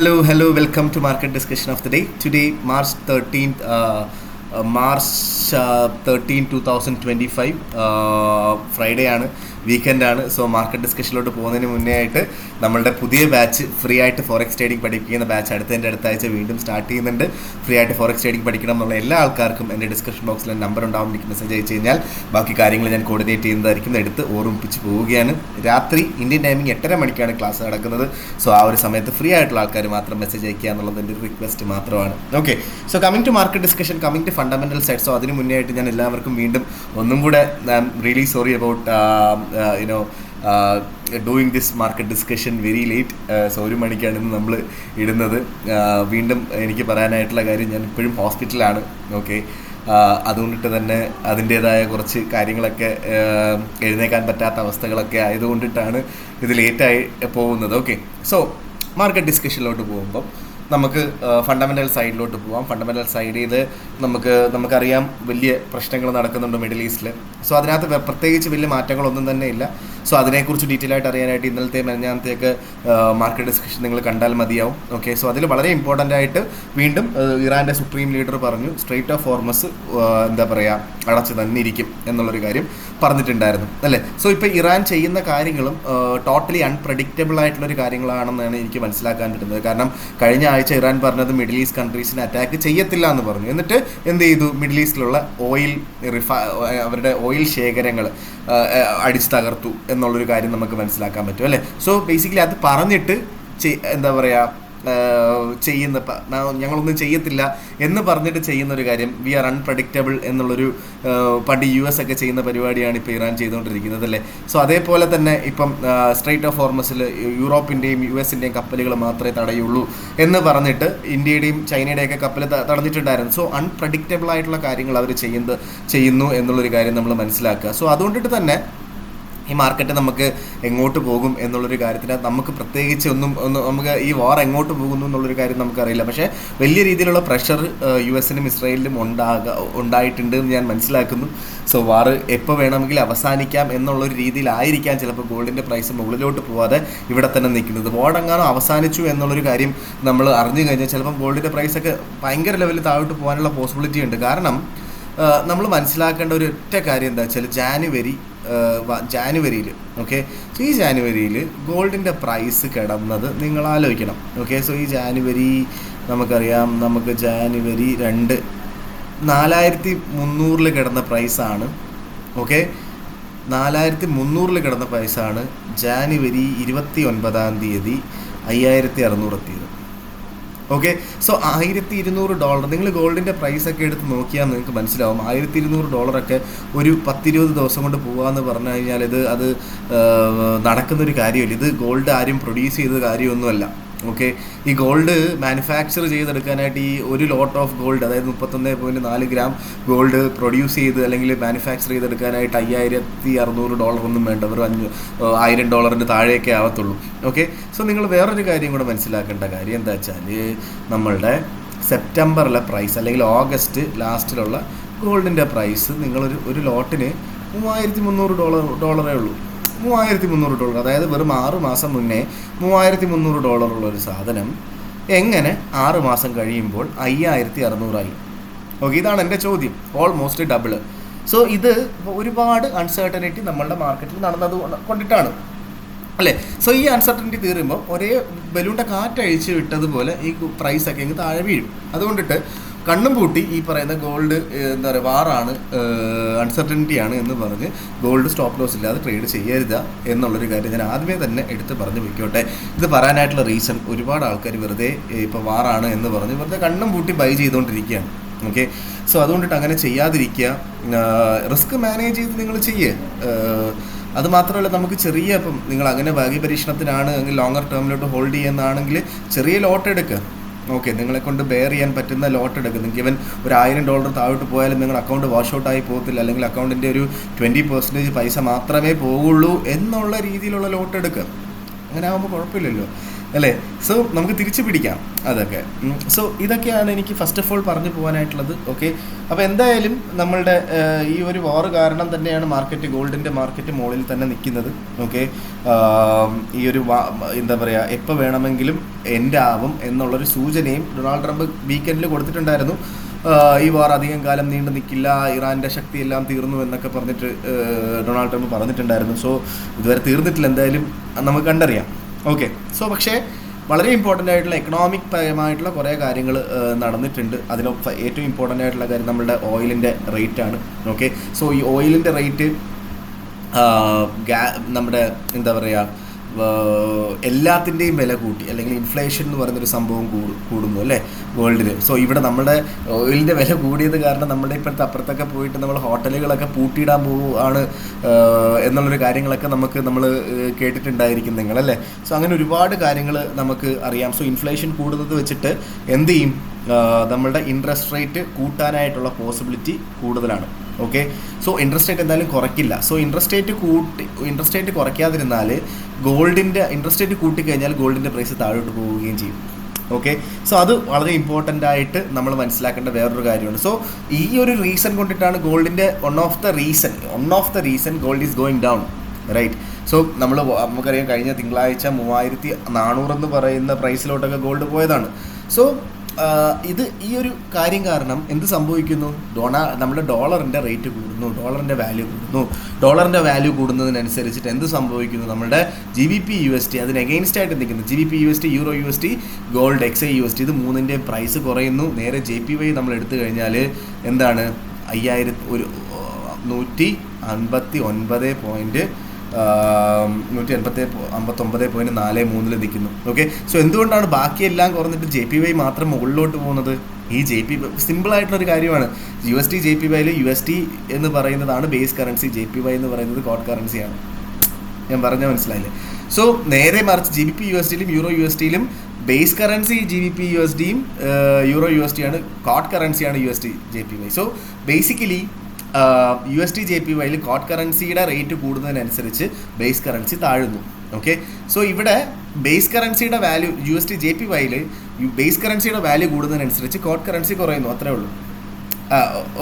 Hello, welcome to Market Discussion of the Day. Today, March 13th, March 13, 2025, Friday ആണ്, weekend ആണ്. So market ഡിസ്കഷനിലോട്ട് പോകുന്നതിന് മുന്നേ ആയിട്ട് നമ്മളുടെ പുതിയ ബാച്ച് ഫ്രീ ആയിട്ട് ഫോറക്സ് ട്രേഡിംഗ് പഠിപ്പിക്കുന്ന ബാച്ച് അടുത്ത ആഴ്ച വീണ്ടും സ്റ്റാർട്ട് ചെയ്യുന്നുണ്ട്. ഫ്രീ ആയിട്ട് ഫോറക്സ് ട്രേഡിംഗ് പഠിക്കണം എന്നുള്ള എല്ലാ ആൾക്കാർക്കും എൻ്റെ ഡിസ്കഷൻ ബോക്സിൽ നമ്പർ ഉണ്ടാവും, എനിക്ക് മെസ്സേജ് അയച്ചു കഴിഞ്ഞാൽ ബാക്കി കാര്യങ്ങൾ ഞാൻ കോർഡിനേറ്റ് ചെയ്യുന്നതായിരിക്കും. എടുത്ത് ഓർമ്മിപ്പിച്ച് പോവുകയാണ്. രാത്രി ഇന്ത്യൻ ടൈമിംഗ് 8:30 മണിക്കാണ് ക്ലാസ് നടക്കുന്നത്. സോ ആ ഒരു സമയത്ത് ഫ്രീ ആയിട്ടുള്ള ആൾക്കാർ മാത്രം മെസ്സേജ് അയക്കുക എന്നുള്ളത് എൻ്റെ ഒരു റിക്വസ്റ്റ് മാത്രമാണ്. Okay, so coming to market discussion, coming to fundamental side. So അതിന് മുന്നേ ആയിട്ട് ഞാൻ എല്ലാവർക്കും വീണ്ടും ഒന്നും കൂടെ really sorry about doing this market discussion very late. So 1 മണിക്കാണ് ഇന്ന് നമ്മൾ ഇടുന്നത്. വീണ്ടും എനിക്ക് പറയാനായിട്ടുള്ള കാര്യം, ഞാൻ ഇപ്പോഴും ഹോസ്പിറ്റലാണ്. ഓക്കെ, അതുകൊണ്ടിട്ട് തന്നെ അതിൻ്റേതായ കുറച്ച് കാര്യങ്ങളൊക്കെ എഴുന്നേക്കാൻ പറ്റാത്ത അവസ്ഥകളൊക്കെ ആയതുകൊണ്ടിട്ടാണ് ഇത് ലേറ്റായി പോകുന്നത്. ഓക്കെ, സോ മാർക്കറ്റ് ഡിസ്കഷനിലോട്ട് പോകുമ്പം നമുക്ക് ഫണ്ടമെൻ്റൽ സൈഡിലോട്ട് പോകാം. ഫണ്ടമെൻ്റൽ സൈഡിൽ ഇത് നമുക്കറിയാം വലിയ പ്രശ്നങ്ങൾ നടക്കുന്നുണ്ട് മിഡിൽ ഈസ്റ്റിൽ. സോ അതിനകത്ത് പ്രത്യേകിച്ച് വലിയ മാറ്റങ്ങളൊന്നും തന്നെ ഇല്ല. സോ അതിനെക്കുറിച്ച് ഡീറ്റെയിൽ ആയിട്ട് അറിയാനായിട്ട് ഇന്നലത്തെ മെനഞ്ഞാന്നത്തേക്ക് മാർക്കറ്റ് ഡിസ്കഷൻ നിങ്ങൾ കണ്ടാൽ മതിയാവും. ഓക്കെ, സോ അതിൽ വളരെ ഇമ്പോർട്ടൻ്റ് ആയിട്ട് വീണ്ടും ഇറാൻ്റെ സുപ്രീം ലീഡർ പറഞ്ഞു സ്ട്രെയ്റ്റ് ഓഫ് ഹോർമസ് അടച്ചു തന്നിരിക്കും എന്നുള്ളൊരു കാര്യം പറഞ്ഞിട്ടുണ്ടായിരുന്നു അല്ലേ. സോ ഇപ്പോൾ ഇറാൻ ചെയ്യുന്ന കാര്യങ്ങളും ടോട്ടലി അൺപ്രഡിക്റ്റബിൾ ആയിട്ടുള്ളൊരു കാര്യങ്ങളാണെന്നാണ് എനിക്ക് മനസ്സിലാക്കാൻ പറ്റുന്നത്. കാരണം കഴിഞ്ഞ ആഴ്ച ഇറാൻ പറഞ്ഞത് മിഡിൽ ഈസ്റ്റ് കൺട്രീസിനെ അറ്റാക്ക് ചെയ്യത്തില്ല എന്ന് പറഞ്ഞു. എന്നിട്ട് എന്ത് ചെയ്തു? മിഡിൽ ഈസ്റ്റിലുള്ള അവരുടെ ഓയിൽ ശേഖരങ്ങൾ അടിച്ചു തകർത്തു എന്നുള്ളൊരു കാര്യം നമുക്ക് മനസ്സിലാക്കാൻ പറ്റും അല്ലേ. സോ ബേസിക്കലി അത് പറഞ്ഞിട്ട് ഞങ്ങളൊന്നും ചെയ്യത്തില്ല എന്ന് പറഞ്ഞിട്ട് ചെയ്യുന്നൊരു കാര്യം, വി ആർ അൺപ്രഡിക്റ്റബിൾ എന്നുള്ളൊരു പണ്ട് US ഒക്കെ ചെയ്യുന്ന പരിപാടിയാണ് ഇപ്പോൾ ഇറാൻ ചെയ്തുകൊണ്ടിരിക്കുന്നത് അല്ലേ. സോ അതേപോലെ തന്നെ ഇപ്പം സ്ട്രെയ്റ്റ് ഓഫ് ഹോർമസിൽ യൂറോപ്പിൻ്റെയും US-ൻ്റെയും കപ്പലുകൾ മാത്രമേ തടയുള്ളൂ എന്ന് പറഞ്ഞിട്ട് ഇന്ത്യയുടെയും ചൈനയുടെയൊക്കെ കപ്പൽ തടഞ്ഞിട്ടുണ്ടായിരുന്നു. സോ അൺപ്രഡിക്റ്റബിൾ ആയിട്ടുള്ള കാര്യങ്ങൾ അവർ ചെയ്യുന്നു എന്നുള്ളൊരു കാര്യം നമ്മൾ മനസ്സിലാക്കുക. സോ അതുകൊണ്ടിട്ട് തന്നെ ഈ മാർക്കറ്റ് നമുക്ക് എങ്ങോട്ട് പോകും എന്നുള്ളൊരു കാര്യത്തിന് നമുക്ക് പ്രത്യേകിച്ച് നമുക്ക് ഈ വാർ എങ്ങോട്ട് പോകുന്നു എന്നുള്ളൊരു കാര്യം നമുക്കറിയില്ല. പക്ഷേ വലിയ രീതിയിലുള്ള പ്രഷർ US-നും ഇസ്രായേലിനും ഉണ്ടായിട്ടുണ്ട് എന്ന് ഞാൻ മനസ്സിലാക്കുന്നു. സോ വാർ എപ്പോൾ വേണമെങ്കിലും അവസാനിക്കാം എന്നുള്ളൊരു രീതിയിലായിരിക്കാം ചിലപ്പോൾ ഗോൾഡിൻ്റെ പ്രൈസ് മുകളിലോട്ട് പോവാതെ ഇവിടെ തന്നെ നിൽക്കുന്നത്. വാറെങ്ങാനും അവസാനിച്ചു എന്നുള്ളൊരു കാര്യം നമ്മൾ അറിഞ്ഞു കഴിഞ്ഞാൽ ചിലപ്പം ഗോൾഡിൻ്റെ പ്രൈസൊക്കെ ഭയങ്കര ലെവലിൽ താഴോട്ട് പോകാനുള്ള പോസിബിലിറ്റി ഉണ്ട്. കാരണം നമ്മൾ മനസ്സിലാക്കേണ്ട ഒരു ഒറ്റ കാര്യം എന്താ വെച്ചാൽ ജാനുവരിയിൽ ഓക്കെ, സോ ഈ ജാനുവരിയിൽ ഗോൾഡിൻ്റെ പ്രൈസ് കിടന്നത് നിങ്ങൾ ആലോചിക്കണം. ഓക്കെ, സോ ഈ ജാനുവരി നമുക്കറിയാം, നമുക്ക് ജാനുവരി 2 4300 കിടന്ന പ്രൈസാണ്. ഓക്കെ, 4300 കിടന്ന പ്രൈസാണ് ജാനുവരി 29-ാം തീയതി 5600 എത്തിയത്. ഓക്കെ, സോ $1200 നിങ്ങൾ ഗോൾഡിൻ്റെ പ്രൈസൊക്കെ എടുത്ത് നോക്കിയാൽ നിങ്ങൾക്ക് മനസ്സിലാവും. $1200 ഒരു 10-20 ദിവസം കൊണ്ട് പോകാമെന്ന് പറഞ്ഞു കഴിഞ്ഞാൽ അത് നടക്കുന്നൊരു കാര്യമില്ല. ഇത് ഗോൾഡ് ആരും പ്രൊഡ്യൂസ് ചെയ്ത കാര്യമൊന്നുമല്ല. ഓക്കെ, ഈ ഗോൾഡ് മാനുഫാക്ചർ ചെയ്തെടുക്കാനായിട്ട് ഈ ഒരു ലോട്ട് ഓഫ് ഗോൾഡ്, അതായത് 31.4 ഗ്രാം ഗോൾഡ് പ്രൊഡ്യൂസ് ചെയ്ത് അല്ലെങ്കിൽ മാനുഫാക്ചർ ചെയ്തെടുക്കാനായിട്ട് $5600 ഒന്നും വേണ്ട, ഒരു $1000 താഴെയൊക്കെ ആവത്തുള്ളൂ. ഓക്കെ, സോ നിങ്ങൾ വേറൊരു കാര്യം കൂടെ മനസ്സിലാക്കേണ്ട കാര്യം എന്താ വെച്ചാൽ നമ്മളുടെ സെപ്റ്റംബറിലെ പ്രൈസ് അല്ലെങ്കിൽ ഓഗസ്റ്റ് ലാസ്റ്റിലുള്ള ഗോൾഡിൻ്റെ പ്രൈസ് ഒരു ലോട്ടിന് $3300 ഉള്ളൂ. $3300, അതായത് വെറും 6 മാസം മുന്നേ $3300 ഉള്ളൊരു സാധനം എങ്ങനെ 6 മാസം കഴിയുമ്പോൾ 5600 ഓക്കെ, ഇതാണ് എൻ്റെ ചോദ്യം. Almost double. സോ ഇത് ഒരുപാട് അൺസർട്ടനിറ്റി നമ്മളുടെ മാർക്കറ്റിൽ നടന്നത് കൊണ്ടിട്ടാണ് അല്ലേ. സോ ഈ അൺസർട്ടനിറ്റി തീരുമ്പോൾ ഒരേ ബലൂണിൻ്റെ കാറ്റഴിച്ച് വിട്ടതുപോലെ ഈ പ്രൈസൊക്കെ അങ്ങ് താഴെ വീഴും. അതുകൊണ്ടിട്ട് കണ്ണും പൂട്ടി ഈ പറയുന്ന ഗോൾഡ് വാറാണ്, അൺസർട്ടനിറ്റിയാണ് എന്ന് പറഞ്ഞ് ഗോൾഡ് സ്റ്റോപ്പ് ലോസ് ഇല്ലാതെ ട്രേഡ് ചെയ്യരുത് എന്നുള്ളൊരു കാര്യം ഞാൻ ആദ്യമേ തന്നെ എടുത്ത് പറഞ്ഞു വയ്ക്കോട്ടെ. ഇത് പറയാനായിട്ടുള്ള റീസൺ, ഒരുപാട് ആൾക്കാർ വെറുതെ ഇപ്പോൾ വാറാണ് എന്ന് പറഞ്ഞ് വെറുതെ കണ്ണും പൂട്ടി ബൈ ചെയ്തുകൊണ്ടിരിക്കുകയാണ്. ഓക്കെ, സോ അതുകൊണ്ടിട്ട് അങ്ങനെ ചെയ്യാതിരിക്കുക. റിസ്ക് മാനേജ് ചെയ്ത് നിങ്ങൾ ചെയ്യുക. അതുമാത്രമല്ല, നമുക്ക് ഇപ്പം നിങ്ങൾ അങ്ങനെ ഭാഗ്യപരീക്ഷണത്തിനാണ് എങ്കിൽ ലോങ്ങർ ടേമിലോട്ട് ഹോൾഡ് ചെയ്യുന്നതാണെങ്കിൽ ചെറിയ ലോട്ട് എടുക്കുക. ഓക്കെ, നിങ്ങളെ കൊണ്ട് ബെയർ ചെയ്യാൻ പറ്റുന്ന ലോട്ട് എടുക്കുക. നിങ്ങൾക്ക് ഇവൻ ഒരു $1000 താഴോട്ട് പോയാലും നിങ്ങളുടെ അക്കൗണ്ട് വാഷ് ഔട്ടായി പോകത്തില്ല, അല്ലെങ്കിൽ അക്കൗണ്ടിൻ്റെ ഒരു 20% പൈസ മാത്രമേ പോകുള്ളൂ എന്നുള്ള രീതിയിലുള്ള ലോട്ട് എടുക്കുക. അങ്ങനെ ആകുമ്പോൾ കുഴപ്പമില്ലല്ലോ. അല്ലേ? സോ നമുക്ക് തിരിച്ചു പിടിക്കാം അതൊക്കെ. സോ ഇതൊക്കെയാണ് എനിക്ക് ഫസ്റ്റ് ഓഫ് ഓൾ പറഞ്ഞു പോകാനായിട്ടുള്ളത്. ഓക്കെ, അപ്പോൾ എന്തായാലും നമ്മളുടെ ഈ ഒരു വാർ കാരണം തന്നെയാണ് ഗോൾഡിൻ്റെ മാർക്കറ്റ് മുകളിൽ തന്നെ നിൽക്കുന്നത്. ഓക്കെ, ഈ ഒരു എന്താ പറയുക, എപ്പോൾ വേണമെങ്കിലും എൻഡ് ആവും എന്നുള്ളൊരു സൂചനയും ഡൊണാൾഡ് ട്രംപ് വീക്കെൻഡിൽ കൊടുത്തിട്ടുണ്ടായിരുന്നു. ഈ വാർ അധികം കാലം നീണ്ടു നിൽക്കില്ല, ഇറാൻ്റെ ശക്തിയെല്ലാം തീർന്നു എന്നൊക്കെ പറഞ്ഞിട്ട് ഡൊണാൾഡ് ട്രംപ് പറഞ്ഞിട്ടുണ്ടായിരുന്നു. സോ ഇതുവരെ തീർന്നിട്ടില്ല, എന്തായാലും നമുക്ക് കണ്ടറിയാം. ഓക്കെ, സോ പക്ഷേ വളരെ ഇമ്പോർട്ടൻ്റ് ആയിട്ടുള്ള എക്കണോമിക് പരമായിട്ടുള്ള കുറേ കാര്യങ്ങൾ നടന്നിട്ടുണ്ട്. അതിനൊപ്പം ഏറ്റവും ഇമ്പോർട്ടൻ്റ് ആയിട്ടുള്ള കാര്യം നമ്മളുടെ ഓയിലിൻ്റെ റേറ്റാണ്. ഓക്കെ, സോ ഈ ഓയിലിൻ്റെ റേറ്റ് നമ്മുടെ എന്താ പറയുക, എല്ലാത്തിൻ്റെയും വില കൂട്ടി, അല്ലെങ്കിൽ ഇൻഫ്ലേഷൻ എന്ന് പറയുന്നൊരു സംഭവം കൂടുന്നു അല്ലേ വേൾഡിൽ. സോ ഇവിടെ നമ്മുടെ ഓയിലിൻ്റെ വില കൂടിയത് കാരണം നമ്മുടെ ഇപ്പോഴത്തെ അപ്പുറത്തൊക്കെ പോയിട്ട് നമ്മൾ ഹോട്ടലുകളൊക്കെ പൂട്ടിയിടാൻ പോവുകയാണ് എന്നുള്ളൊരു കാര്യങ്ങളൊക്കെ നമ്മൾ കേട്ടിട്ടുണ്ടായിരിക്കും നിങ്ങളല്ലേ. സോ അങ്ങനെ ഒരുപാട് കാര്യങ്ങൾ നമുക്ക് അറിയാം. സോ ഇൻഫ്ലേഷൻ കൂടുന്നത് വെച്ചിട്ട് എന്ത് ചെയ്യും, നമ്മളുടെ ഇൻട്രസ്റ്റ് റേറ്റ് കൂട്ടാനായിട്ടുള്ള പോസിബിലിറ്റി കൂടുതലാണ്. ഓക്കെ, സോ ഇൻട്രസ്റ്റ് റേറ്റ് എന്തായാലും കുറയ്ക്കില്ല. സോ ഇൻട്രസ്റ്റ് റേറ്റ് കുറയ്ക്കാതിരുന്നാൽ ഇൻട്രസ്റ്റ് റേറ്റ് കൂട്ടിക്കഴിഞ്ഞാൽ ഗോൾഡിൻ്റെ പ്രൈസ് താഴോട്ട് പോവുകയും ചെയ്യും. ഓക്കെ, സോ അത് വളരെ ഇമ്പോർട്ടൻ്റ് ആയിട്ട് നമ്മൾ മനസ്സിലാക്കേണ്ട വേറൊരു കാര്യമാണ്. സോ ഈ ഒരു റീസൺ കൊണ്ടിട്ടാണ് ഗോൾഡിൻ്റെ one of the reason gold is going down, right. So നമുക്കറിയാം കഴിഞ്ഞ തിങ്കളാഴ്ച 3400 എന്ന് പറയുന്ന പ്രൈസിലോട്ടൊക്കെ ഗോൾഡ് പോയതാണ്. സോ ഈ ഒരു കാര്യം കാരണം എന്ത് സംഭവിക്കുന്നു, നമ്മുടെ ഡോളറിൻ്റെ റേറ്റ് കൂടുന്നു, ഡോളറിൻ്റെ വാല്യൂ കൂടുന്നതിനനുസരിച്ചിട്ട് എന്ത് സംഭവിക്കുന്നു, നമ്മുടെ GBP USD അതിന് എഗെയിൻസ്റ്റ് ആയിട്ട് നിൽക്കുന്നു. GBP USD, Euro USD, gold XAU USD, ഇത് മൂന്നിൻ്റെയും പ്രൈസ് കുറയുന്നു. നേരെ JPY നമ്മൾ എടുത്തു കഴിഞ്ഞാൽ എന്താണ്, 159.43 നിൽക്കുന്നു. ഓക്കെ, സോ എന്തുകൊണ്ടാണ് ബാക്കിയെല്ലാം കുറഞ്ഞിട്ട് JPY മാത്രം മുകളിലോട്ട് പോകുന്നത്? ഈ സിമ്പിളായിട്ടുള്ളൊരു കാര്യമാണ്. USD JPYയിൽ USD എന്ന് പറയുന്നതാണ് ബേസ് കറൻസി, JPY എന്ന് പറയുന്നത് കോട്ട് കറൻസിയാണ്. ഞാൻ പറഞ്ഞാൽ മനസ്സിലായില്ലേ? സോ നേരെ മറിച്ച് GBP USDയിലും Euro USDയിലും ബേസ് കറൻസി GBP USDയും Euro USD ആണ്, കോട്ട് കറൻസിയാണ് USD JPY. So basically USD JPYയിൽ കോട്ട് കറൻസിയുടെ റേറ്റ് കൂടുന്നതിനനുസരിച്ച് ബേസ് കറൻസി താഴുന്നു. ഓക്കെ, സോ ഇവിടെ ബേസ് കറൻസിയുടെ വാല്യൂ USD JPYയിൽ ബേസ് കറൻസിയുടെ വാല്യൂ കൂടുന്നതിനനുസരിച്ച് കോട്ട് കറൻസി കുറയുന്നു, അത്രേ ഉള്ളൂ.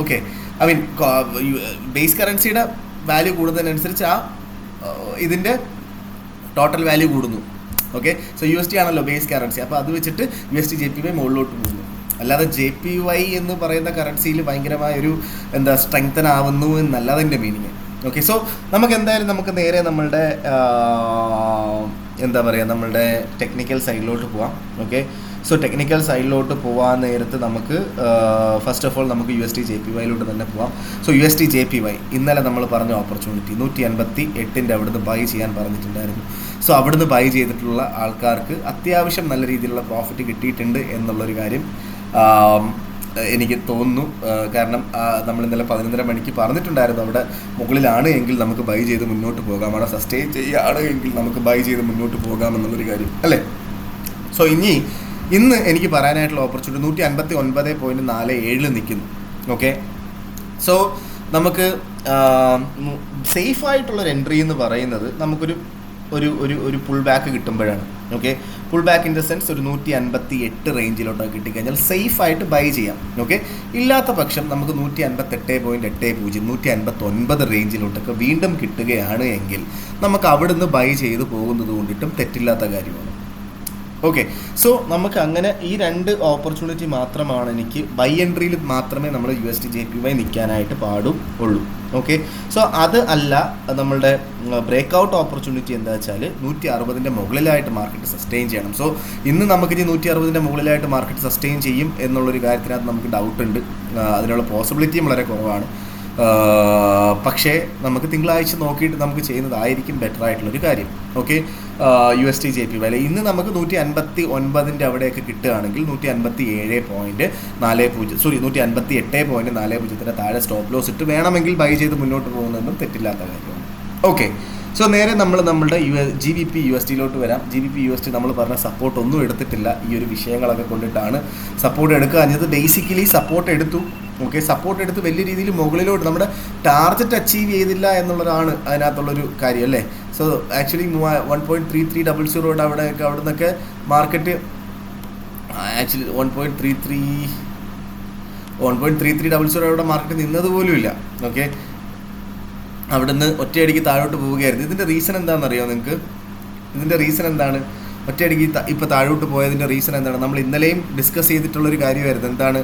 ഓക്കെ, ബേസ് കറൻസിയുടെ വാല്യൂ കൂടുന്നതിനനുസരിച്ച് ഇതിൻ്റെ ടോട്ടൽ വാല്യൂ കൂടുന്നു. ഓക്കെ, സോ USD ആണല്ലോ ബേസ് കറൻസി, അപ്പോൾ അത് വെച്ചിട്ട് USD JPY മുകളിലോട്ട് പോകുന്നു. അല്ലാതെ JPY എന്ന് പറയുന്ന കറൻസിയിൽ ഭയങ്കരമായൊരു സ്ട്രെങ്തൻ ആവുന്നു എന്നല്ല അതിൻ്റെ മീനിങ്. ഓക്കെ, സോ നമുക്ക് നേരെ നമ്മളുടെ നമ്മളുടെ ടെക്നിക്കൽ സൈഡിലോട്ട് പോവാം. ഓക്കെ, സോ ടെക്നിക്കൽ സൈഡിലോട്ട് പോകാൻ നേരത്ത് നമുക്ക് ഫസ്റ്റ് ഓഫ് ഓൾ നമുക്ക് USD JPYയിലോട്ട് തന്നെ പോവാം. സോ USD JPY ഇന്നലെ നമ്മൾ പറഞ്ഞ ഓപ്പർച്യൂണിറ്റി 158 അവിടുന്ന് ബൈ ചെയ്യാൻ പറഞ്ഞിട്ടുണ്ടായിരുന്നു. സോ അവിടുന്ന് ബൈ ചെയ്തിട്ടുള്ള ആൾക്കാർക്ക് അത്യാവശ്യം നല്ല രീതിയിലുള്ള പ്രോഫിറ്റ് കിട്ടിയിട്ടുണ്ട് എന്നുള്ളൊരു കാര്യം എനിക്ക് തോന്നുന്നു. കാരണം നമ്മൾ ഇന്നലെ 11:30 മണിക്ക് പറഞ്ഞിട്ടുണ്ടായിരുന്നു അവിടെ മുകളിലാണ് എങ്കിൽ നമുക്ക് ബൈ ചെയ്ത് മുന്നോട്ട് പോകാം, അവിടെ സസ്റ്റെയിൻ ചെയ്യുകയാണ് എങ്കിൽ നമുക്ക് ബൈ ചെയ്ത് മുന്നോട്ട് പോകാം എന്നുള്ളൊരു കാര്യം അല്ലേ. സോ ഇന്ന് എനിക്ക് പറയാനായിട്ടുള്ള ഓപ്പർച്യൂണിറ്റി 159.47 നിൽക്കുന്നു. ഓക്കെ, സോ നമുക്ക് സേഫായിട്ടുള്ളൊരു എൻട്രി എന്ന് പറയുന്നത് നമുക്കൊരു ഒരു പുൾ ബാക്ക് കിട്ടുമ്പോഴാണ്. Okay, pull back in the sense ഒരു 158 റേഞ്ചിലോട്ടൊക്കെ കിട്ടിക്കഴിഞ്ഞാൽ സേഫായിട്ട് ബൈ ചെയ്യാം. ഓക്കെ, ഇല്ലാത്ത പക്ഷം നമുക്ക് 158.80 159 റേഞ്ചിലോട്ടൊക്കെ വീണ്ടും കിട്ടുകയാണ് എങ്കിൽ നമുക്ക് അവിടുന്ന് ബൈ ചെയ്ത് പോകുന്നത് കൊണ്ടിട്ടും തെറ്റില്ലാത്ത കാര്യമാണ്. ഓക്കെ, സോ നമുക്ക് അങ്ങനെ ഈ രണ്ട് ഓപ്പർച്യൂണിറ്റി മാത്രമാണ് എനിക്ക് ബൈ എൻട്രിയിൽ മാത്രമേ നമ്മൾ USD JPY നിൽക്കാനായിട്ട് പാടുള്ളൂ. ഓക്കെ, സോ അത് അല്ല നമ്മളുടെ ബ്രേക്ക് ഔട്ട് ഓപ്പർച്യൂണിറ്റി എന്താ വെച്ചാൽ 160 മുകളിലായിട്ട് മാർക്കറ്റ് സസ്റ്റെയിൻ ചെയ്യണം. സോ ഇന്ന് നമുക്കിനി 160 മുകളിലായിട്ട് മാർക്കറ്റ് സസ്റ്റെയിൻ ചെയ്യും എന്നുള്ളൊരു കാര്യത്തിനകത്ത് നമുക്ക് ഡൗട്ട് ഉണ്ട്, അതിനുള്ള പോസിബിലിറ്റിയും വളരെ കുറവാണ്. പക്ഷേ നമുക്ക് തിങ്കളാഴ്ച നോക്കിയിട്ട് നമുക്ക് ചെയ്യുന്നതായിരിക്കും ബെറ്റർ ആയിട്ടുള്ളൊരു കാര്യം. ഓക്കെ, USD JPY ഇന്ന് നമുക്ക് 159 അവിടെയൊക്കെ കിട്ടുകയാണെങ്കിൽ 158.40 താഴെ സ്റ്റോപ്പ് ലോസ് ഇട്ട് വേണമെങ്കിൽ ബൈ ചെയ്ത് മുന്നോട്ട് പോകുന്നതെന്നും തെറ്റില്ലാത്ത കാര്യമാണ്. ഓക്കെ. സോ നേരെ നമ്മളുടെ GBP/USD വരാം. GBP/USD നമ്മൾ പറഞ്ഞ സപ്പോർട്ട് ഒന്നും എടുത്തിട്ടില്ല. ഈ ഒരു വിഷയങ്ങളൊക്കെ കൊണ്ടിട്ടാണ് സപ്പോർട്ട് എടുക്കാഞ്ഞത്. ബേസിക്കലി സപ്പോർട്ട് എടുത്തു. ഓക്കെ, സപ്പോർട്ട് എടുത്ത് വലിയ രീതിയിൽ മുകളിലോട്ട് നമ്മുടെ ടാർഗറ്റ് അച്ചീവ് ചെയ്തില്ല എന്നുള്ളതാണ് അതിനകത്തുള്ളൊരു കാര്യം അല്ലേ. സോ ആക്ച്വലി 1.3300 അവിടെ നിന്നൊക്കെ മാർക്കറ്റ് ആക്ച്വലി 1.3300 അവിടെ മാർക്കറ്റ് നിന്നതുപോലും ഇല്ല. ഓക്കെ, അവിടെ നിന്ന് ഒറ്റയടിക്ക് താഴോട്ട് പോവുകയായിരുന്നു. ഇതിൻ്റെ റീസൺ എന്താണെന്നറിയോ നിങ്ങൾക്ക്? ഇതിൻ്റെ റീസൺ എന്താണ്? ഒറ്റയടിക്ക് ഇപ്പോൾ താഴോട്ട് പോയതിൻ്റെ റീസൺ എന്താണ്? നമ്മൾ ഇന്നലെയും ഡിസ്കസ് ചെയ്തിട്ടുള്ളൊരു കാര്യമായിരുന്നു. എന്താണ്?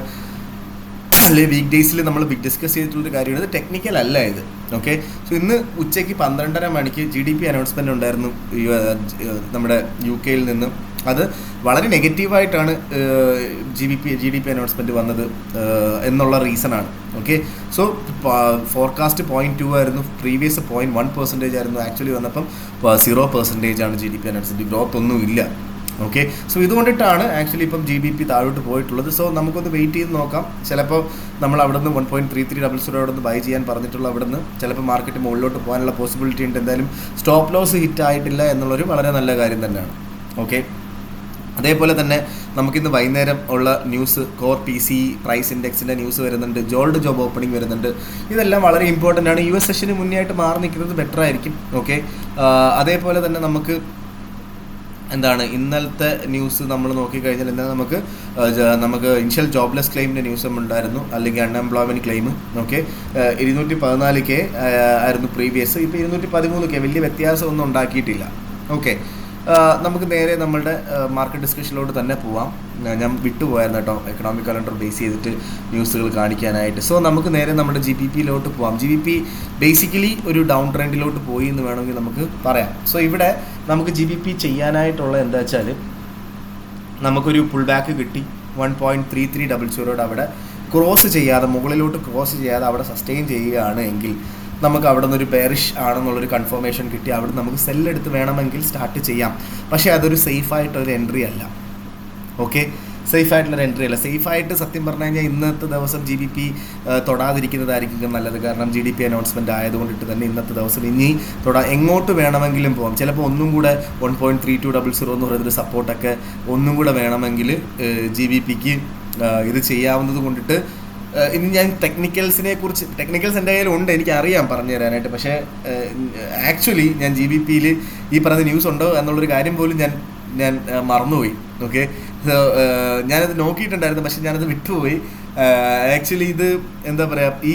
അല്ലെങ്കിൽ വീക്ക് ഡേയ്സിൽ നമ്മൾ ഡിസ്കസ് ചെയ്തിട്ടുള്ളൊരു കാര്യമാണ്. ഇത് ടെക്നിക്കൽ അല്ല ഇത്. ഓക്കെ, സോ ഇന്ന് ഉച്ചയ്ക്ക് 12:30 മണിക്ക് GDP അനൗൺസ്മെൻ്റ് ഉണ്ടായിരുന്നു നമ്മുടെ UK നിന്ന്. അത് വളരെ നെഗറ്റീവായിട്ടാണ് GDP അനൗൺസ്മെൻറ്റ് വന്നത് എന്നുള്ള റീസണാണ്. ഓക്കെ, സോ ഫോർകാസ്റ്റ് 0.2 ആയിരുന്നു, പ്രീവിയസ് 0.1% ആയിരുന്നു. ആക്ച്വലി വന്നപ്പം 0% ആണ് GDP അനൗൺസ്മെൻറ്റ്. ഗ്രോത്ത് ഒന്നും ഇല്ല. ഓക്കെ, സോ ഇതുകൊണ്ടിട്ടാണ് ആക്ച്വലി ഇപ്പം GBP താഴോട്ട് പോയിട്ടുള്ളത്. സോ നമുക്കൊന്ന് വെയിറ്റ് ചെയ്ത് നോക്കാം. ചിലപ്പോൾ നമ്മൾ അവിടെ നിന്ന് 1.3300 അവിടെ നിന്ന് ബൈ ചെയ്യാൻ പറഞ്ഞിട്ടുള്ള അവിടെ നിന്ന് ചിലപ്പോൾ മാർക്കറ്റ് മുകളിലോട്ട് പോകാനുള്ള പോസിബിലിറ്റി ഉണ്ട്. എന്തായാലും സ്റ്റോപ്പ് ലോസ് ഹിറ്റ് ആയിട്ടില്ല എന്നുള്ളൊരു വളരെ നല്ല കാര്യം തന്നെയാണ്. ഓക്കെ, അതേപോലെ തന്നെ നമുക്കിന്ന് വൈകുന്നേരം ഉള്ള ന്യൂസ് കോർ PCE പ്രൈസ് ഇൻഡെക്സിൻ്റെ ന്യൂസ് വരുന്നുണ്ട്. ജോബ് ഓപ്പണിംഗ് വരുന്നുണ്ട്. ഇതെല്ലാം വളരെ ഇമ്പോർട്ടൻ്റ് ആണ്. US സെഷന് മുന്നേ ആയിട്ട് മാറി നിൽക്കുന്നത് ബെറ്റർ ആയിരിക്കും. ഓക്കെ, അതേപോലെ തന്നെ നമുക്ക് എന്താണ് ഇന്നലത്തെ ന്യൂസ് നമ്മൾ നോക്കിക്കഴിഞ്ഞാൽ എന്നാൽ നമുക്ക് ഇനിഷ്യൽ ജോബ്ലെസ് ക്ലെയിമിൻ്റെ ന്യൂസും ഉണ്ടായിരുന്നു, അല്ലെങ്കിൽ അൺഎംപ്ലോയ്മെൻറ്റ് ക്ലെയിം. ഓക്കെ, 214K ആയിരുന്നു പ്രീവിയസ്, ഇപ്പോൾ 213K. വലിയ വ്യത്യാസമൊന്നും ഉണ്ടാക്കിയിട്ടില്ല. ഓക്കെ, നമുക്ക് നേരെ നമ്മളുടെ മാർക്കറ്റ് ഡിസ്കഷനിലോട്ട് തന്നെ പോവാം. ഞാൻ വിട്ടുപോയായിരുന്നു കേട്ടോ എക്കണോമിക് കലണ്ടർ ബേസ് ചെയ്തിട്ട് ന്യൂസുകൾ കാണിക്കാനായിട്ട്. സോ നമുക്ക് നേരെ നമ്മുടെ GBPയിലോട്ട് പോവാം. GBP ബേസിക്കലി ഒരു ഡൗൺ ട്രെൻഡിലോട്ട് പോയി എന്ന് വേണമെങ്കിൽ നമുക്ക് പറയാം. സോ ഇവിടെ നമുക്ക് GBP ചെയ്യാനായിട്ടുള്ള എന്താ വെച്ചാൽ നമുക്കൊരു പുൾ ബാക്ക് കിട്ടി. 1.3300 അവിടെ ക്രോസ് ചെയ്യാതെ, മുകളിലോട്ട് ക്രോസ് ചെയ്യാതെ അവിടെ സസ്റ്റെയിൻ ചെയ്യുകയാണ് എങ്കിൽ നമുക്ക് അവിടെ നിന്നൊരു ബെയറിഷ് ആണെന്നുള്ളൊരു കൺഫർമേഷൻ കിട്ടി. അവിടെ നമുക്ക് സെല്ലെടുത്ത് വേണമെങ്കിൽ സ്റ്റാർട്ട് ചെയ്യാം. പക്ഷേ അതൊരു സേഫായിട്ടൊരു എൻട്രി അല്ല. ഓക്കെ, സേഫായിട്ടുള്ളൊരു എൻട്രി അല്ല. സേഫായിട്ട് സത്യം പറഞ്ഞു കഴിഞ്ഞാൽ ഇന്നത്തെ ദിവസം GBP തൊടാതിരിക്കുന്നതായിരിക്കും നല്ലത്. കാരണം GDP അനൗൺസ്മെൻറ്റ് ആയതുകൊണ്ടിട്ട് തന്നെ ഇന്നത്തെ ദിവസം ഇനി എങ്ങോട്ട് വേണമെങ്കിലും പോകാം. ചിലപ്പോൾ ഒന്നും കൂടെ 1.3200 എന്ന് പറയുന്നൊരു സപ്പോർട്ടൊക്കെ ഒന്നും കൂടെ വേണമെങ്കിൽ GBPക്ക് ഇത് ചെയ്യാവുന്നത് കൊണ്ടിട്ട് ഇനി ഞാൻ ടെക്നിക്കൽസ് എൻ്റെ കയ്യിൽ ഉണ്ട്, എനിക്കറിയാം പറഞ്ഞു തരാനായിട്ട്. പക്ഷേ ആക്ച്വലി ഞാൻ GBPയിൽ ഈ പറഞ്ഞ ന്യൂസ് ഉണ്ടോ എന്നുള്ളൊരു കാര്യം പോലും ഞാൻ മറന്നുപോയി. ഓക്കെ, ഞാനത് നോക്കിയിട്ടുണ്ടായിരുന്നു, പക്ഷെ ഞാനത് വിട്ടുപോയി. ആക്ച്വലി ഇത് എന്താ പറയുക,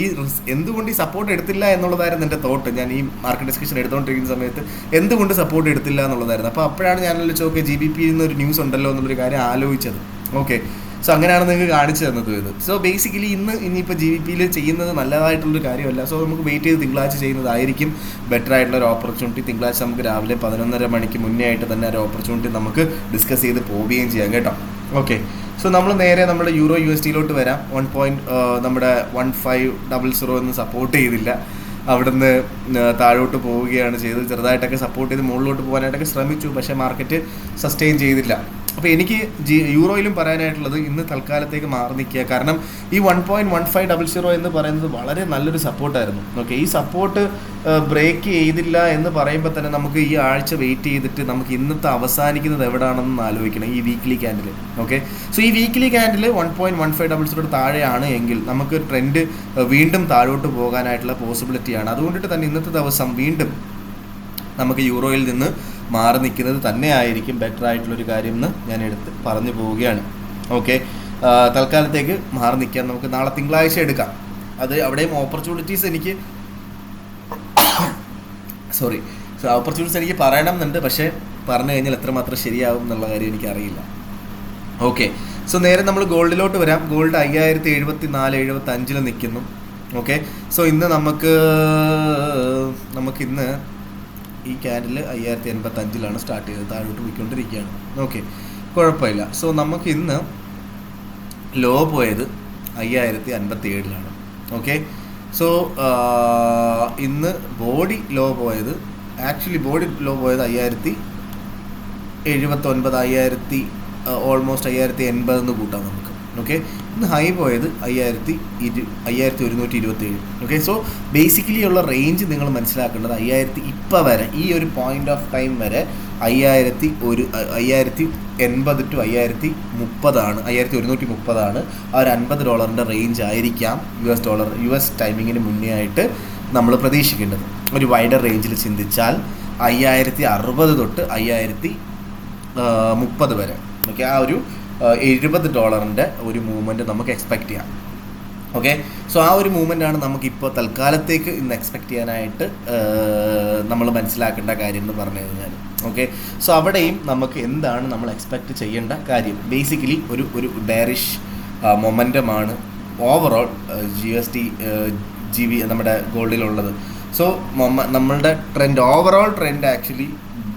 എന്തുകൊണ്ട് ഈ സപ്പോർട്ട് എടുത്തില്ല എന്നുള്ളതായിരുന്നു എൻ്റെ തോട്ട്. ഞാൻ ഈ മാർക്കറ്റ് ഡിസ്കഷൻ എടുത്തുകൊണ്ടിരിക്കുന്ന സമയത്ത് എന്തുകൊണ്ട് സപ്പോർട്ട് എടുത്തില്ല എന്നുള്ളതായിരുന്നു. അപ്പോൾ അപ്പോഴാണ് ഞാൻ ഓക്കെ GBPയിൽ നിന്നൊരു ന്യൂസ് ഉണ്ടല്ലോ എന്നുള്ളൊരു കാര്യം ആലോചിച്ചത്. ഓക്കെ, സോ അങ്ങനെയാണ് നിങ്ങൾക്ക് കാണിച്ചു തന്നത് ഇത്. സോ ബേസിക്കലി ഇനിയിപ്പോൾ GBPയിൽ ചെയ്യുന്നത് നല്ലതായിട്ടുള്ളൊരു കാര്യമല്ല. സോ നമുക്ക് വെയിറ്റ് ചെയ്ത് തിങ്കളാഴ്ച ചെയ്യുന്നതായിരിക്കും ബെറ്റർ ആയിട്ടുള്ളൊരു ഓപ്പർച്യൂണിറ്റി. തിങ്കളാഴ്ച നമുക്ക് രാവിലെ 11:30 മണിക്ക് മുന്നേ ആയിട്ട് തന്നെ ഒരു ഓപ്പർച്യൂണിറ്റി നമുക്ക് ഡിസ്കസ് ചെയ്ത് പോവുകയും ചെയ്യാം കേട്ടോ. ഓക്കെ, സോ നമ്മൾ നേരെ നമ്മുടെ EUR/USD വരാം. നമ്മുടെ 1500 എന്ന് സപ്പോർട്ട് ചെയ്തില്ല. അവിടുന്ന് താഴോട്ട് പോവുകയാണ് ചെയ്തത്. ചെറുതായിട്ടൊക്കെ സപ്പോർട്ട് ചെയ്ത് മുകളിലോട്ട് പോകാനായിട്ടൊക്കെ ശ്രമിച്ചു, പക്ഷേ മാർക്കറ്റ് സസ്റ്റെയിൻ ചെയ്തില്ല. അപ്പോൾ എനിക്ക് യൂറോയിലും പറയാനായിട്ടുള്ളത് ഇന്ന് തൽക്കാലത്തേക്ക് മാറി നിൽക്കുക. കാരണം ഈ 1.1500 എന്ന് പറയുന്നത് വളരെ നല്ലൊരു സപ്പോർട്ടായിരുന്നു. ഓക്കെ, ഈ സപ്പോർട്ട് ബ്രേക്ക് ചെയ്തില്ല എന്ന് പറയുമ്പോൾ തന്നെ നമുക്ക് ഈ ആഴ്ച വെയിറ്റ് ചെയ്തിട്ട് നമുക്ക് ഇന്നത്തെ അവസാനിക്കുന്നത് എവിടെയാണെന്ന് ആലോചിക്കണം. ഈ വീക്ക്ലി ക്യാൻഡിൽ. ഓക്കെ, സോ ഈ വീക്ക്ലി ക്യാൻഡിൽ 1.1500 താഴെയാണ് എങ്കിൽ നമുക്ക് ട്രെൻഡ് വീണ്ടും താഴോട്ട് പോകാനായിട്ടുള്ള പോസിബിലിറ്റിയാണ്. അതുകൊണ്ടിട്ട് തന്നെ ഇന്നത്തെ ദിവസം വീണ്ടും നമുക്ക് യൂറോയിൽ നിന്ന് മാറി നിൽക്കുന്നത് തന്നെ ആയിരിക്കും ബെറ്റർ ആയിട്ടുള്ളൊരു കാര്യം എന്ന് ഞാൻ എടുത്ത് പറഞ്ഞു പോവുകയാണ്. ഓക്കെ, തൽക്കാലത്തേക്ക് മാറി നിൽക്കാൻ നമുക്ക് നാളെ തിങ്കളാഴ്ച എടുക്കാം. അത് അവിടെയും ഓപ്പർച്യൂണിറ്റീസ് എനിക്ക് പറയണം എന്നുണ്ട്, പക്ഷേ പറഞ്ഞു കഴിഞ്ഞാൽ എത്രമാത്രം ശരിയാവും എന്നുള്ള കാര്യം എനിക്കറിയില്ല. ഓക്കെ, സോ നേരെ നമ്മൾ ഗോൾഡിലോട്ട് വരാം. ഗോൾഡ് 5074-75 നിൽക്കുന്നു. ഓക്കെ, സോ ഇന്ന് നമുക്കിന്ന് ഈ ക്യാൻഡിൽ 5085 സ്റ്റാർട്ട് ചെയ്തത്, താഴോട്ട് പോയിക്കൊണ്ടിരിക്കുകയാണ്. ഓക്കെ, കുഴപ്പമില്ല. സോ നമുക്ക് ഇന്ന് ലോ പോയത് 5057. ഓക്കെ, സോ ഇന്ന് ബോഡി ലോ പോയത് 5079, ഓൾമോസ്റ്റ് 5080 എന്ന് കൂട്ടാം നമുക്ക്. ഓക്കെ. ഇന്ന് ഹൈ പോയത് 5127. ഓക്കെ. സോ ബേസിക്കലി ഉള്ള റേഞ്ച് നിങ്ങൾ മനസ്സിലാക്കേണ്ടത് 5000 ഇപ്പം വരെ ഈ ഒരു പോയിന്റ് ഓഫ് ടൈം വരെ 5080 ടു 5030 5130 ആ ഒരു $50 റേഞ്ച് ആയിരിക്കാം US ടൈമിങ്ങിന് മുന്നേ ആയിട്ട് നമ്മൾ പ്രതീക്ഷിക്കേണ്ടത്. ഒരു വൈഡർ റേഞ്ചിൽ ചിന്തിച്ചാൽ 5060 തൊട്ട് 5030 വരെ. ഓക്കെ. ആ ഒരു $70 ഒരു മൂവ്മെൻറ്റ് നമുക്ക് എക്സ്പെക്റ്റ് ചെയ്യാം. ഓക്കെ. സോ ആ ഒരു മൂവ്മെൻ്റാണ് നമുക്കിപ്പോൾ തൽക്കാലത്തേക്ക് ഇന്ന് എക്സ്പെക്റ്റ് ചെയ്യാനായിട്ട് നമ്മൾ മനസ്സിലാക്കേണ്ട കാര്യം എന്ന് പറഞ്ഞു കഴിഞ്ഞാൽ. ഓക്കെ. സോ അവിടെയും നമുക്ക് എന്താണ് നമ്മൾ എക്സ്പെക്റ്റ് ചെയ്യേണ്ട കാര്യം? ബേസിക്കലി ഒരു ബെയറിഷ് മൊമെൻറ്റമാണ് ഓവറോൾ GB നമ്മുടെ ഗോൾഡിലുള്ളത്. സോ നമ്മളുടെ ഓവറോൾ ട്രെൻഡ് ആക്ച്വലി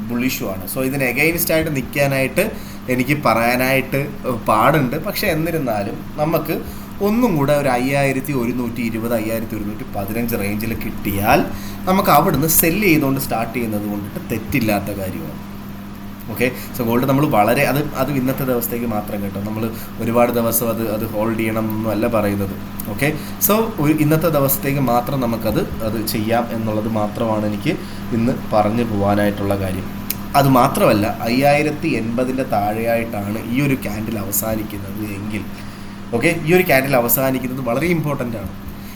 ബുള്ളിഷുമാണ്. സോ ഇതിന് എഗെയിൻസ്റ്റ് ആയിട്ട് നിൽക്കാനായിട്ട് എനിക്ക് പറയാനായിട്ട് പാടുണ്ട്. പക്ഷേ എന്നിരുന്നാലും നമുക്ക് ഒന്നും കൂടെ ഒരു 5120 5115 റേഞ്ചിൽ കിട്ടിയാൽ നമുക്ക് അവിടുന്ന് സെല്ല് ചെയ്തുകൊണ്ട് സ്റ്റാർട്ട് ചെയ്യുന്നത് കൊണ്ടിട്ട് തെറ്റില്ലാത്ത കാര്യമാണ്. ഓക്കെ. സോ ഗോൾഡ് നമ്മൾ വളരെ അത് ഇന്നത്തെ ദിവസത്തേക്ക് മാത്രം കേട്ടോ, നമ്മൾ ഒരുപാട് ദിവസം അത് ഹോൾഡ് ചെയ്യണം എന്നല്ല പറയുന്നത്. ഓക്കെ. സോ ഇന്നത്തെ ദിവസത്തേക്ക് മാത്രം നമുക്കത് ചെയ്യാം എന്നുള്ളത് മാത്രമാണ് എനിക്ക് ഇന്ന് പറഞ്ഞു പോകാനായിട്ടുള്ള കാര്യം. അതുമാത്രമല്ല 5080 താഴെയായിട്ടാണ് ഈ ഒരു ക്യാൻഡിൽ അവസാനിക്കുന്നത് എങ്കിൽ, ഓക്കെ, ഈ ഒരു ക്യാൻഡിൽ അവസാനിക്കുന്നത് വളരെ ഇമ്പോർട്ടൻ്റ് ആണ്.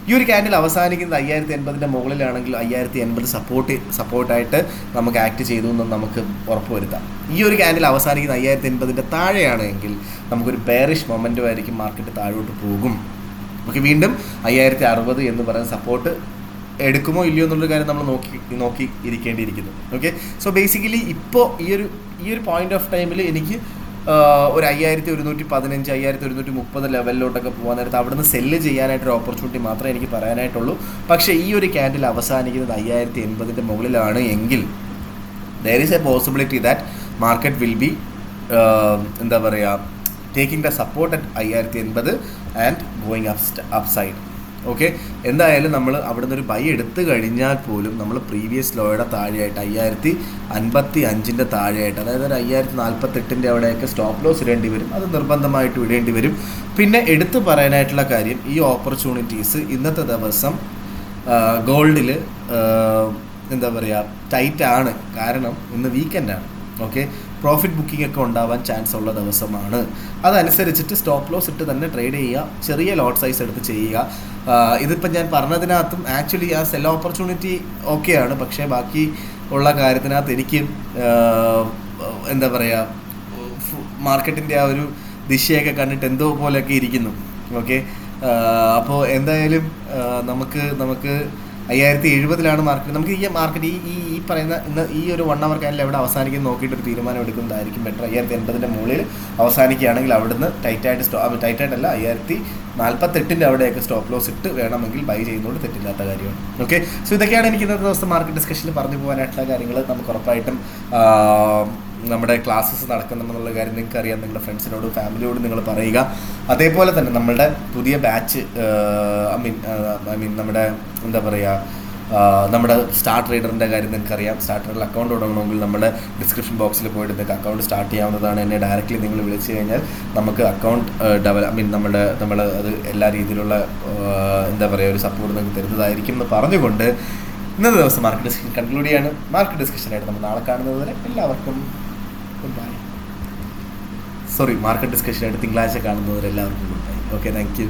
ഈ ഒരു ക്യാൻഡിൽ അവസാനിക്കുന്നത് 5080 മുകളിലാണെങ്കിൽ 5080 സപ്പോർട്ടായിട്ട് നമുക്ക് ആക്ട് ചെയ്തു എന്ന് നമുക്ക് ഉറപ്പുവരുത്താം. ഈ ഒരു ക്യാൻഡിൽ അവസാനിക്കുന്ന 5080 താഴെയാണെങ്കിൽ നമുക്കൊരു ബെയറിഷ് മൊമെൻറ്റുമായിരിക്കും, മാർക്കറ്റ് താഴോട്ട് പോകും. ഓക്കെ. വീണ്ടും 5060 എന്ന് പറയുന്ന സപ്പോർട്ട് എടുക്കുമോ ഇല്ലയോ എന്നുള്ളൊരു കാര്യം നമ്മൾ നോക്കി ഇരിക്കേണ്ടിയിരിക്കുന്നു. ഓക്കെ. സോ ബേസിക്കലി ഇപ്പോൾ ഈ ഒരു പോയിന്റ് ഓഫ് ടൈമിൽ എനിക്ക് ഒരു 5115 5130 ലെവലിലോട്ടൊക്കെ പോകാൻ നേരത്ത് അവിടുന്ന് സെല്ല് ചെയ്യാനായിട്ടൊരു ഓപ്പർച്യൂണിറ്റി മാത്രമേ എനിക്ക് പറയാനായിട്ടുള്ളൂ. പക്ഷേ ഈ ഒരു ക്യാൻഡിൽ അവസാനിക്കുന്നത് 5080 മുകളിലാണ് എങ്കിൽ there is a possibility that market will be എന്താ പറയുക, taking the support at 5080 and going upside. Okay. എന്തായാലും നമ്മൾ അവിടുന്ന് ഒരു ബൈ എടുത്തു കഴിഞ്ഞാൽ പോലും നമ്മൾ പ്രീവിയസ് ലോയുടെ താഴെയായിട്ട് 5055 താഴെയായിട്ട്, അതായത് ഒരു 5048 അവിടെയൊക്കെ സ്റ്റോപ്പ് ലോസ് ഇടേണ്ടി വരും. അത് നിർബന്ധമായിട്ട് ഇടേണ്ടി വരും. പിന്നെ എടുത്തു പറയാനായിട്ടുള്ള കാര്യം, ഈ ഓപ്പർച്യൂണിറ്റീസ് ഇന്നത്തെ ദിവസം ഗോൾഡിൽ എന്താ പറയുക ടൈറ്റാണ്. കാരണം ഇന്ന് വീക്കെൻഡാണ്. ഓക്കെ. പ്രോഫിറ്റ് ബുക്കിംഗ് ഒക്കെ ഉണ്ടാവാൻ ചാൻസ് ഉള്ള ദിവസമാണ്. അതനുസരിച്ചിട്ട് സ്റ്റോപ്പ് ലോസ് ഇട്ട് തന്നെ ട്രേഡ് ചെയ്യുക, ചെറിയ ലോട്ട് സൈസ് എടുത്ത് ചെയ്യുക. ഇതിപ്പോൾ ഞാൻ പറഞ്ഞതിനകത്തും ആക്ച്വലി ആ സെൽ ഓപ്പർച്യൂണിറ്റി ഓക്കെയാണ്. പക്ഷേ ബാക്കി ഉള്ള കാര്യത്തിനകത്ത് എനിക്ക് എന്താ പറയുക, മാർക്കറ്റിൻ്റെ ആ ഒരു ദിശയൊക്കെ കണ്ടിട്ട് എന്തോ പോലെയൊക്കെ ഇരിക്കുന്നു. ഓക്കെ. അപ്പോൾ എന്തായാലും നമുക്ക് 5070 മാർക്കറ്റ്, നമുക്ക് ഈ മാർക്കറ്റ് ഈ പറയുന്ന ഇന്ന് ഈ ഒരു 1 hour ക്യാൻഡിൽ എവിടെ അവസാനിക്കും നോക്കിയിട്ടൊരു തീരുമാനം എടുക്കുന്നതായിരിക്കും ബെറ്റർ. 5080 മുകളിൽ അവസാനിക്കുകയാണെങ്കിൽ അവിടുന്ന് ടൈറ്റായിട്ടല്ല 5048 അവിടെയൊക്കെ സ്റ്റോപ്പ് ലോസ് ഇട്ട് വേണമെങ്കിൽ ബൈ ചെയ്യുന്നതുകൊണ്ട് തെറ്റില്ലാത്ത കാര്യമാണ്. ഓക്കെ. സോ ഇതൊക്കെയാണ് എനിക്ക് ഇന്നത്തെ ദിവസം മാർക്കറ്റ് ഡിസ്കഷനിൽ പറഞ്ഞു പോകാനായിട്ടുള്ള കാര്യങ്ങൾ. നമുക്ക് ഉറപ്പായിട്ടും നമ്മുടെ ക്ലാസ്സസ് നടക്കുന്നുണ്ടെന്നുള്ള കാര്യം നിങ്ങൾക്ക് അറിയാം. നിങ്ങളുടെ ഫ്രണ്ട്സിനോടും ഫാമിലിയോടും നിങ്ങൾ പറയുക. അതേപോലെ തന്നെ നമ്മളുടെ പുതിയ ബാച്ച് ഐ മീൻ നമ്മുടെ എന്താ പറയുക, നമ്മുടെ സ്റ്റാർ ട്രേഡറിൻ്റെ കാര്യം നിങ്ങൾക്കറിയാം. സ്റ്റാർ ട്രേഡറിൽ അക്കൗണ്ട് തുടങ്ങണമെങ്കിൽ നമ്മുടെ ഡിസ്ക്രിപ്ഷൻ ബോക്സിൽ പോയിട്ട് നിങ്ങൾക്ക് അക്കൗണ്ട് സ്റ്റാർട്ട് ചെയ്യാവുന്നതാണ്. എന്നെ ഡയറക്റ്റ്ലി നിങ്ങൾ വിളിച്ചു കഴിഞ്ഞാൽ നമുക്ക് അക്കൗണ്ട് നമ്മൾ അത് എല്ലാ രീതിയിലുള്ള എന്താ പറയുക ഒരു സപ്പോർട്ട് നിങ്ങൾക്ക് തരുന്നതായിരിക്കും എന്ന് പറഞ്ഞുകൊണ്ട് ഇന്നത്തെ ദിവസം മാർക്കറ്റ് ഡിസ്കഷൻ കൺക്ലൂഡ് ചെയ്യാണ്. മാർക്കറ്റ് ഡിസ്കഷനായിട്ട് നമ്മൾ നാളെ കാണുന്നത് വരെ എല്ലാവർക്കും ഗുഡ് ബൈ. മാർക്കറ്റ് ഡിസ്കഷനായിട്ട് തിങ്കളാഴ്ച കാണുന്നവരെ എല്ലാവർക്കും good bye. Okay. Thank you.